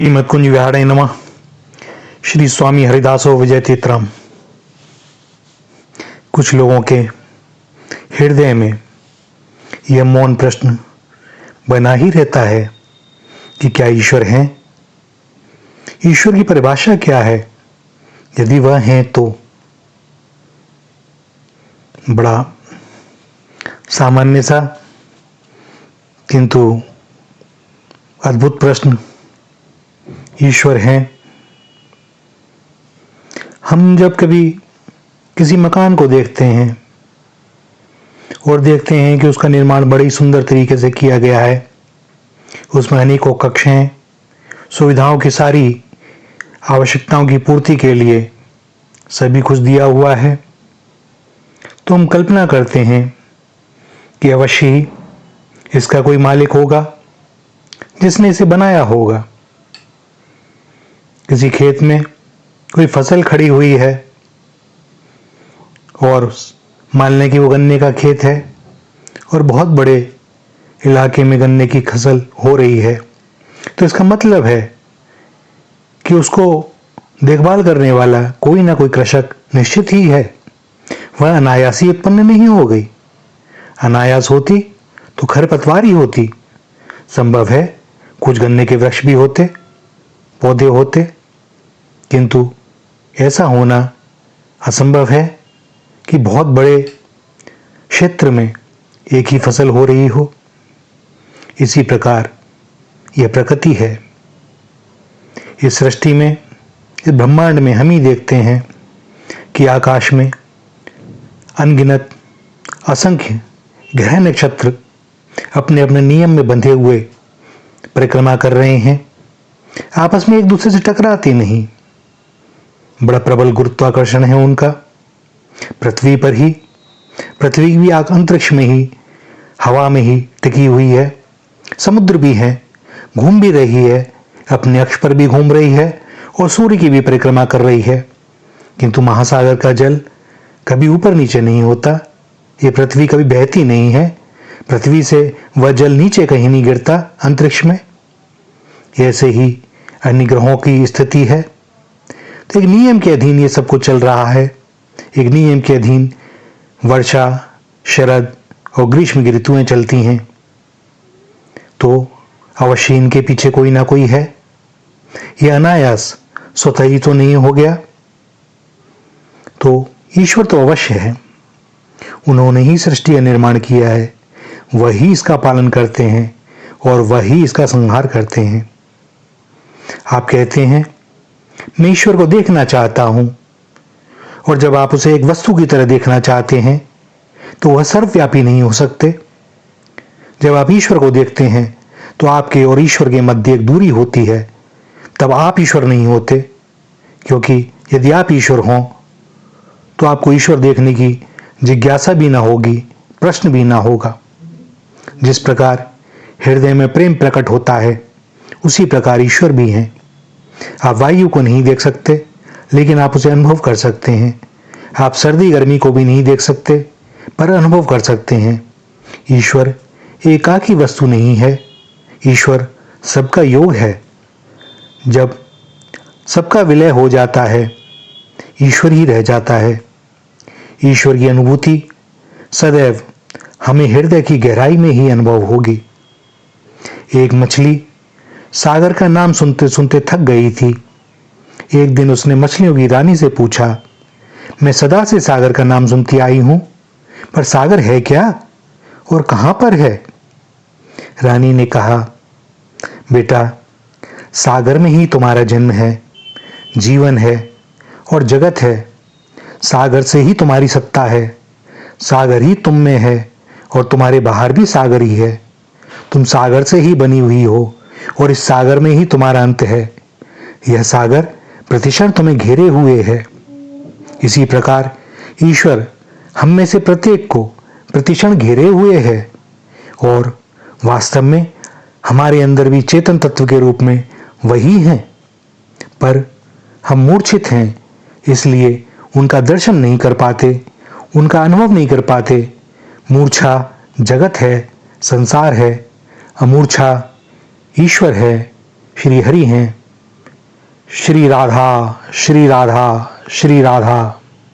श्रीमद्कुंज विहाराय नमः। श्री स्वामी हरिदासो विजय तीर्थराम। कुछ लोगों के हृदय में यह मौन प्रश्न बना ही रहता है कि क्या ईश्वर है? ईश्वर की परिभाषा क्या है? यदि वह है तो बड़ा सामान्य सा किंतु अद्भुत प्रश्न। ईश्वर है। हम जब कभी किसी मकान को देखते हैं और देखते हैं कि उसका निर्माण बड़ी सुंदर तरीके से किया गया है, उसमें अनेकों कक्ष हैं, सुविधाओं की सारी आवश्यकताओं की पूर्ति के लिए सभी कुछ दिया हुआ है, तो हम कल्पना करते हैं कि अवश्य ही इसका कोई मालिक होगा जिसने इसे बनाया होगा। किसी खेत में कोई फसल खड़ी हुई है और मान लें कि वो गन्ने का खेत है और बहुत बड़े इलाके में गन्ने की फसल हो रही है, तो इसका मतलब है कि उसको देखभाल करने वाला कोई ना कोई कृषक निश्चित ही है। वह अनायास ही उत्पन्न नहीं हो गई। अनायास होती तो खरपतवार ही होती। संभव है कुछ गन्ने के वृक्ष भी होते, पौधे होते, किंतु ऐसा होना असंभव है कि बहुत बड़े क्षेत्र में एक ही फसल हो रही हो। इसी प्रकार यह प्रकृति है। इस सृष्टि में, इस ब्रह्मांड में हम ही देखते हैं कि आकाश में अनगिनत असंख्य ग्रह नक्षत्र अपने अपने नियम में बंधे हुए परिक्रमा कर रहे हैं। आपस में एक दूसरे से टकराते नहीं। बड़ा प्रबल गुरुत्वाकर्षण है उनका। पृथ्वी पर ही, पृथ्वी भी अंतरिक्ष में ही, हवा में ही टिकी हुई है। समुद्र भी है, घूम भी रही है, अपने अक्ष पर भी घूम रही है और सूर्य की भी परिक्रमा कर रही है। किंतु महासागर का जल कभी ऊपर नीचे नहीं होता। ये पृथ्वी कभी बहती नहीं है। पृथ्वी से वह जल नीचे कहीं नहीं गिरता अंतरिक्ष में। ऐसे ही अन्य ग्रहों की स्थिति है। तो एक नियम के अधीन ये सब कुछ चल रहा है। एक नियम के अधीन वर्षा, शरद और ग्रीष्म की ऋतुएं चलती हैं। तो अवश्य इनके पीछे कोई ना कोई है। यह अनायास स्वतः ही तो नहीं हो गया। तो ईश्वर तो अवश्य है। उन्होंने ही सृष्टि का निर्माण किया है। वही इसका पालन करते हैं और वही इसका संहार करते हैं। आप कहते हैं मैं ईश्वर को देखना चाहता हूं, और जब आप उसे एक वस्तु की तरह देखना चाहते हैं तो वह सर्वव्यापी नहीं हो सकते। जब आप ईश्वर को देखते हैं तो आपके और ईश्वर के मध्य एक दूरी होती है। तब आप ईश्वर नहीं होते, क्योंकि यदि आप ईश्वर हों तो आपको ईश्वर देखने की जिज्ञासा भी ना होगी, प्रश्न भी ना होगा। जिस प्रकार हृदय में प्रेम प्रकट होता है, उसी प्रकार ईश्वर भी हैं। आप वायु को नहीं देख सकते, लेकिन आप उसे अनुभव कर सकते हैं। आप सर्दी गर्मी को भी नहीं देख सकते, पर अनुभव कर सकते हैं। ईश्वर एकाकी वस्तु नहीं है। ईश्वर सबका योग है। जब सबका विलय हो जाता है, ईश्वर ही रह जाता है। ईश्वर की अनुभूति सदैव हमें हृदय की गहराई में ही अनुभव होगी। एक मछली सागर का नाम सुनते सुनते थक गई थी। एक दिन उसने मछलियों की रानी से पूछा, मैं सदा से सागर का नाम सुनती आई हूं, पर सागर है क्या और कहां पर है? रानी ने कहा, बेटा, सागर में ही तुम्हारा जन्म है, जीवन है और जगत है। सागर से ही तुम्हारी सत्ता है। सागर ही तुम में है और तुम्हारे बाहर भी सागर ही है। तुम सागर से ही बनी हुई हो और इस सागर में ही तुम्हारा अंत है। यह सागर प्रतिक्षण तुम्हें घेरे हुए है। इसी प्रकार ईश्वर हम में से प्रत्येक को प्रतिक्षण घेरे हुए है और वास्तव में हमारे अंदर भी चेतन तत्व के रूप में वही है। पर हम मूर्छित हैं, इसलिए उनका दर्शन नहीं कर पाते, उनका अनुभव नहीं कर पाते। मूर्छा जगत है, संसार है। अमूर्छा ईश्वर है, श्री हरि हैं। श्री राधा, श्री राधा, श्री राधा।